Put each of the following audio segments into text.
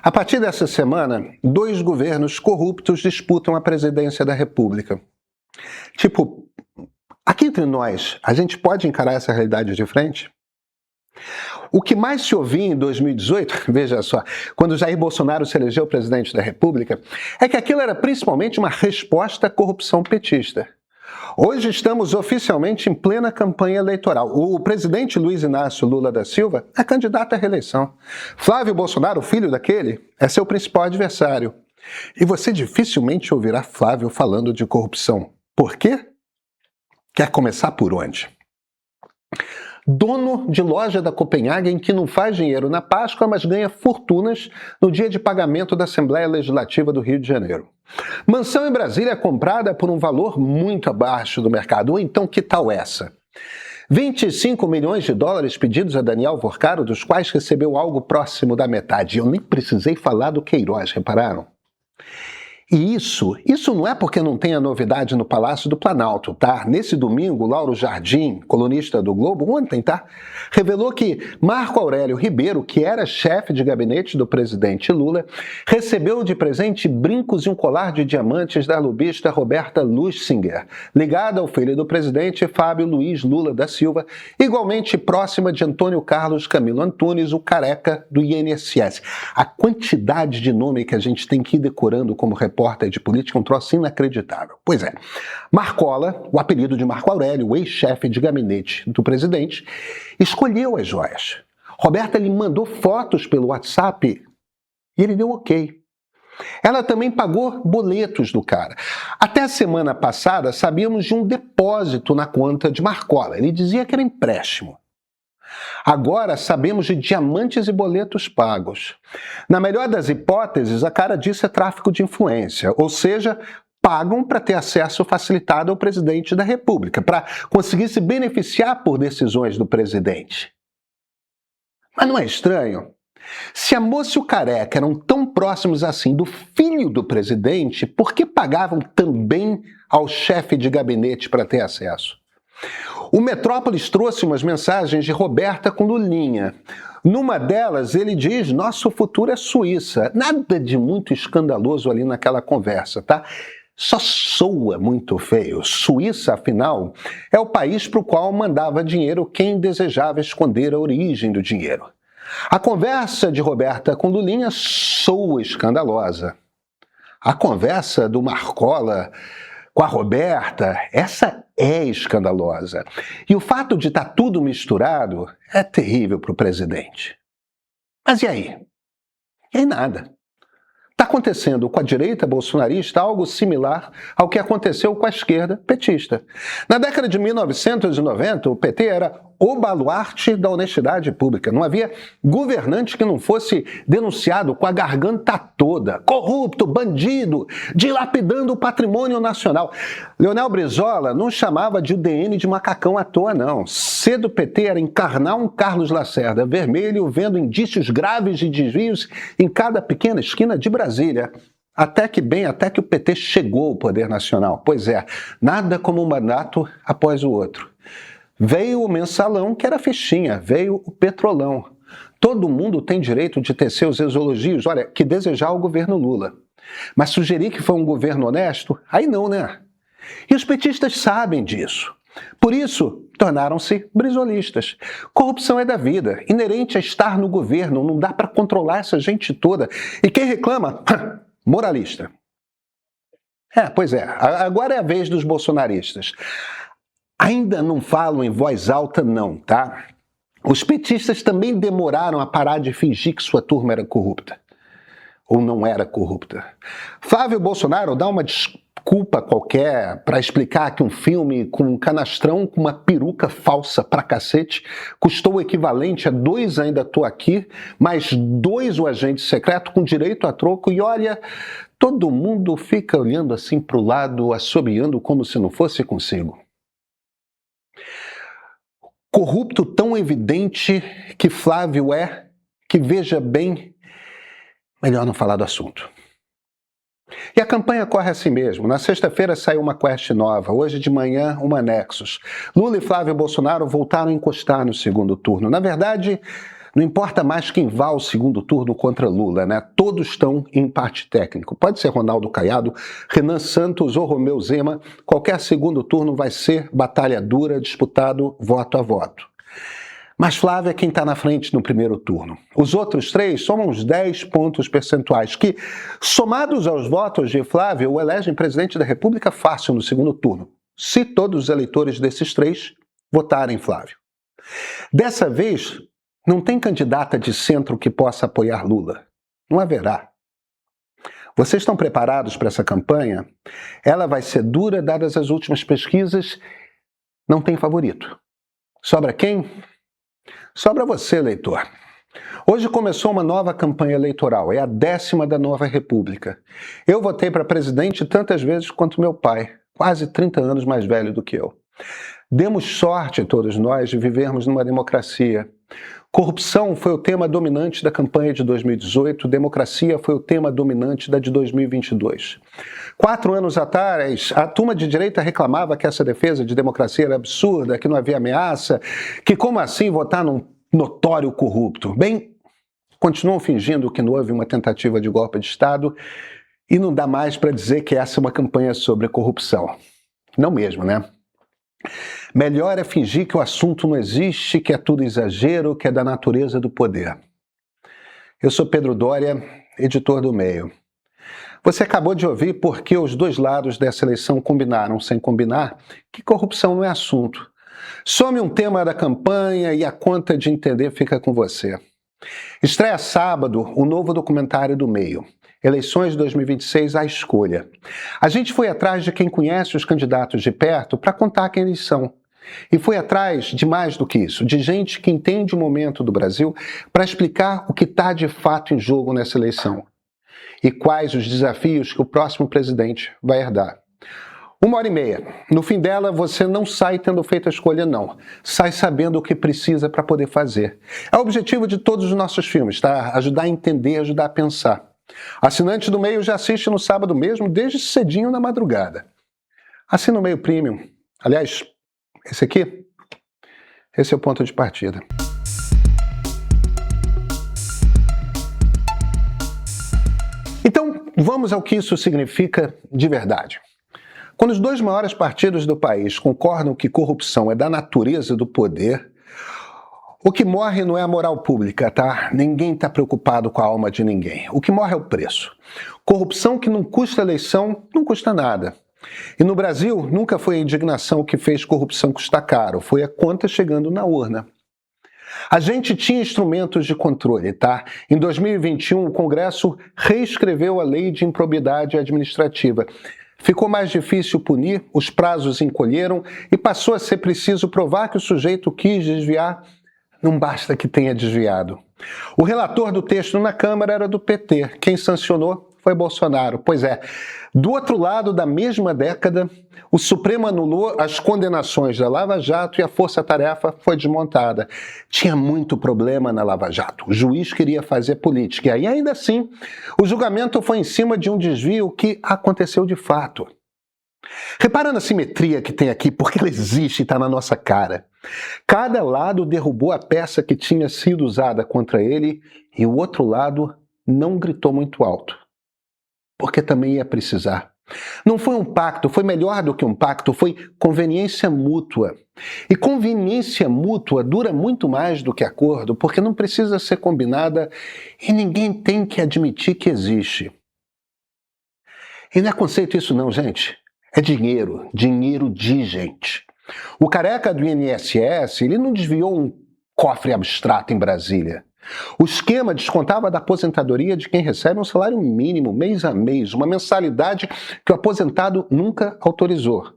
A partir dessa semana, 2 governos corruptos disputam a presidência da República. Tipo, aqui entre nós, a gente pode encarar essa realidade de frente? O que mais se ouvia em 2018, veja só, quando Jair Bolsonaro se elegeu presidente da República, é que aquilo era principalmente uma resposta à corrupção petista. Hoje estamos oficialmente em plena campanha eleitoral. O presidente Luiz Inácio Lula da Silva é candidato à reeleição. Flávio Bolsonaro, filho daquele, é seu principal adversário. E você dificilmente ouvirá Flávio falando de corrupção. Por quê? Quer começar por onde? Dono de loja da Copenhagen que não faz dinheiro na Páscoa, mas ganha fortunas no dia de pagamento da Assembleia Legislativa do Rio de Janeiro. Mansão em Brasília comprada por um valor muito abaixo do mercado. Ou então, que tal essa? 25 milhões de dólares pedidos a Daniel Vorcaro, dos quais recebeu algo próximo da metade. Eu nem precisei falar do Queiroz, repararam? E isso não é porque não tenha novidade no Palácio do Planalto, tá? Nesse domingo, Lauro Jardim, colunista do Globo, ontem, tá? Revelou que Marco Aurélio Ribeiro, que era chefe de gabinete do presidente Lula, recebeu de presente brincos e um colar de diamantes da lobista Roberta Lussinger, ligada ao filho do presidente Fábio Luiz Lula da Silva, igualmente próxima de Antônio Carlos Camilo Antunes, o careca do INSS. A quantidade de nome que a gente tem que ir decorando como repórter de política é um troço inacreditável. Pois é, Marcola, o apelido de Marco Aurélio, o ex-chefe de gabinete do presidente, escolheu as joias. Roberta lhe mandou fotos pelo WhatsApp e ele deu ok. Ela também pagou boletos do cara. Até a semana passada sabíamos de um depósito na conta de Marcola. Ele dizia que era empréstimo. Agora sabemos de diamantes e boletos pagos. Na melhor das hipóteses, a cara disso é tráfico de influência, ou seja, pagam para ter acesso facilitado ao presidente da República, para conseguir se beneficiar por decisões do presidente. Mas não é estranho? Se a moça e o careca eram tão próximos assim do filho do presidente, por que pagavam também ao chefe de gabinete para ter acesso? O Metrópolis trouxe umas mensagens de Roberta com Lulinha. Numa delas, ele diz: nosso futuro é Suíça. Nada de muito escandaloso ali naquela conversa, tá? Só soa muito feio. Suíça, afinal, é o país para o qual mandava dinheiro quem desejava esconder a origem do dinheiro. A conversa de Roberta com Lulinha soa escandalosa. A conversa do Marcola com a Roberta, essa é escandalosa. E o fato de estar tudo misturado é terrível para o presidente. Mas e aí? E aí nada. Está acontecendo com a direita bolsonarista algo similar ao que aconteceu com a esquerda petista. Na década de 1990, o PT era o baluarte da honestidade pública. Não havia governante que não fosse denunciado com a garganta toda, corrupto, bandido, dilapidando o patrimônio nacional. Leonel Brizola não chamava de UDN de macacão à toa, não. Ser do PT era encarnar um Carlos Lacerda vermelho, vendo indícios graves de desvios em cada pequena esquina de Brasília. Até que o PT chegou ao poder nacional. Pois é, nada como um mandato após o outro. Veio o mensalão, que era fichinha, veio o petrolão. Todo mundo tem direito de ter seus elogios, olha, que desejar o governo Lula. Mas sugerir que foi um governo honesto, aí não, né? E os petistas sabem disso. Por isso, tornaram-se brizolistas. Corrupção é da vida, inerente a estar no governo, não dá para controlar essa gente toda. E quem reclama, moralista. Pois é, agora é a vez dos bolsonaristas. Ainda não falam em voz alta não, tá? Os petistas também demoraram a parar de fingir que sua turma era corrupta. Ou não era corrupta. Flávio Bolsonaro dá uma desculpa qualquer para explicar que um filme com um canastrão com uma peruca falsa pra cacete custou o equivalente a 2 Ainda Tô Aqui, mais 2 O Agente Secreto com direito a troco e olha, todo mundo fica olhando assim pro lado, assobiando como se não fosse consigo. Corrupto tão evidente que Flávio é, que veja bem, melhor não falar do assunto. E a campanha corre assim mesmo. Na sexta-feira saiu uma quest nova, hoje de manhã uma Nexus. Lula e Flávio Bolsonaro voltaram a encostar no segundo turno. Na verdade, Não importa mais quem vá ao segundo turno contra Lula, né? Todos estão em empate técnico. Pode ser Ronaldo Caiado, Renan Santos ou Romeu Zema. Qualquer segundo turno vai ser batalha dura, disputado voto a voto. Mas Flávio é quem está na frente no primeiro turno. Os outros três somam uns 10 pontos percentuais que, somados aos votos de Flávio, o elegem presidente da República fácil no segundo turno, se todos os eleitores desses três votarem Flávio. Dessa vez, não tem candidata de centro que possa apoiar Lula. Não haverá. Vocês estão preparados para essa campanha? Ela vai ser dura, dadas as últimas pesquisas. Não tem favorito. Sobra quem? Sobra você, eleitor. Hoje começou uma nova campanha eleitoral. É a 10ª da nova república. Eu votei para presidente tantas vezes quanto meu pai, quase 30 anos mais velho do que eu. Demos sorte, todos nós, de vivermos numa democracia. Corrupção foi o tema dominante da campanha de 2018, democracia foi o tema dominante da de 2022. 4 anos atrás, a turma de direita reclamava que essa defesa de democracia era absurda, que não havia ameaça, que como assim votar num notório corrupto? Bem, continuam fingindo que não houve uma tentativa de golpe de Estado e não dá mais para dizer que essa é uma campanha sobre corrupção. Não mesmo, né? Melhor é fingir que o assunto não existe, que é tudo exagero, que é da natureza do poder. Eu sou Pedro Doria, editor do Meio. Você acabou de ouvir por que os dois lados dessa eleição combinaram, sem combinar, que corrupção não é assunto. Some um tema da campanha e a conta de entender fica com você. Estreia sábado o novo documentário do Meio. Eleições de 2026 à escolha. A gente foi atrás de quem conhece os candidatos de perto para contar quem eles são. E foi atrás de mais do que isso, de gente que entende o momento do Brasil para explicar o que está de fato em jogo nessa eleição. E quais os desafios que o próximo presidente vai herdar. 1h30. No fim dela, você não sai tendo feito a escolha, não. Sai sabendo o que precisa para poder fazer. É o objetivo de todos os nossos filmes, tá? Ajudar a entender, ajudar a pensar. Assinante do Meio já assiste no sábado mesmo, desde cedinho na madrugada. Assina o Meio Premium. Aliás, esse é o ponto de partida. Então, vamos ao que isso significa de verdade. Quando os dois maiores partidos do país concordam que corrupção é da natureza do poder, o que morre não é a moral pública, tá? Ninguém está preocupado com a alma de ninguém. O que morre é o preço. Corrupção que não custa eleição, não custa nada. E no Brasil, nunca foi a indignação que fez corrupção custar caro, foi a conta chegando na urna. A gente tinha instrumentos de controle, tá? Em 2021, o Congresso reescreveu a Lei de Improbidade Administrativa. Ficou mais difícil punir, os prazos encolheram e passou a ser preciso provar que o sujeito quis desviar. Não basta que tenha desviado. O relator do texto na Câmara era do PT. Quem sancionou foi Bolsonaro. Pois é, do outro lado da mesma década, o Supremo anulou as condenações da Lava Jato e a Força Tarefa foi desmontada. Tinha muito problema na Lava Jato. O juiz queria fazer política. E ainda assim, o julgamento foi em cima de um desvio que aconteceu de fato. Repara na simetria que tem aqui, porque ela existe e está na nossa cara. Cada lado derrubou a peça que tinha sido usada contra ele e o outro lado não gritou muito alto, porque também ia precisar. Não foi um pacto, foi melhor do que um pacto, foi conveniência mútua. E conveniência mútua dura muito mais do que acordo, porque não precisa ser combinada e ninguém tem que admitir que existe. E não é conceito isso não, gente. É dinheiro, dinheiro de gente. O careca do INSS, ele não desviou um cofre abstrato em Brasília. O esquema descontava da aposentadoria de quem recebe um salário mínimo, mês a mês, uma mensalidade que o aposentado nunca autorizou.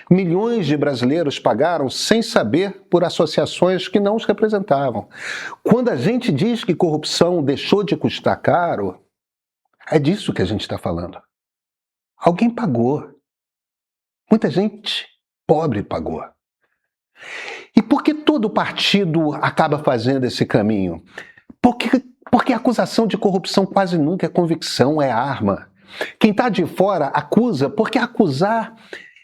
Milhões de brasileiros pagaram sem saber por associações que não os representavam. Quando a gente diz que corrupção deixou de custar caro, é disso que a gente está falando. Alguém pagou. Muita gente pobre pagou. E por que todo partido acaba fazendo esse caminho? Porque a acusação de corrupção quase nunca é convicção, é arma. Quem está de fora acusa porque acusar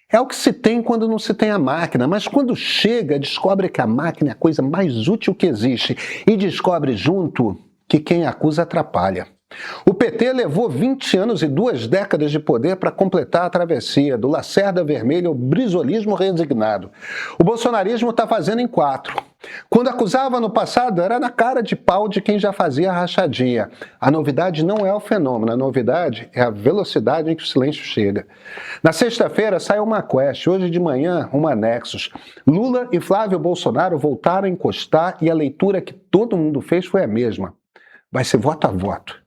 É o que se tem quando não se tem a máquina, mas quando chega, descobre que a máquina é a coisa mais útil que existe e descobre junto que quem acusa atrapalha. O PT levou 20 anos e 2 décadas de poder para completar a travessia do Lacerda Vermelho ao brizolismo resignado. O bolsonarismo está fazendo em 4. Quando acusava no passado, era na cara de pau de quem já fazia a rachadinha. A novidade não é o fenômeno, a novidade é a velocidade em que o silêncio chega. Na sexta-feira saiu uma quest, hoje de manhã uma Nexus. Lula e Flávio Bolsonaro voltaram a encostar e a leitura que todo mundo fez foi a mesma. Vai ser voto a voto.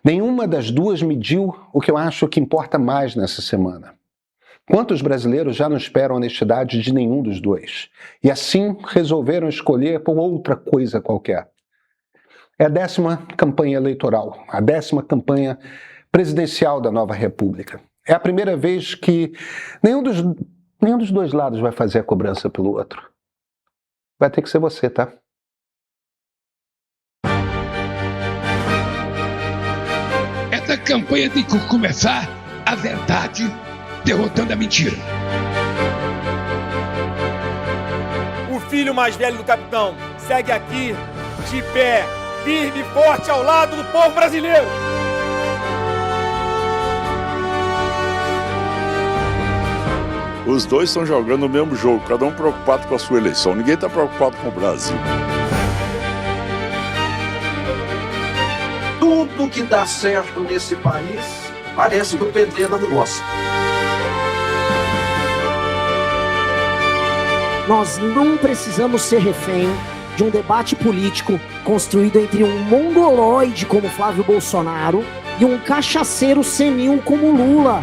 Nenhuma das duas mediu o que eu acho que importa mais nessa semana. Quantos brasileiros já não esperam a honestidade de nenhum dos dois? E assim resolveram escolher por outra coisa qualquer. É a 10ª campanha eleitoral, a 10ª campanha presidencial da nova república. É a primeira vez que nenhum dos dois lados vai fazer a cobrança pelo outro. Vai ter que ser você, tá? Essa campanha tem que começar a verdade derrotando a mentira. O filho mais velho do capitão segue aqui, de pé, firme e forte ao lado do povo brasileiro. Os dois estão jogando o mesmo jogo, cada um preocupado com a sua eleição. Ninguém está preocupado com o Brasil. Tudo que dá certo nesse país parece que o PT não gosta. Nós não precisamos ser refém de um debate político construído entre um mongoloide como Flávio Bolsonaro e um cachaceiro senil como Lula.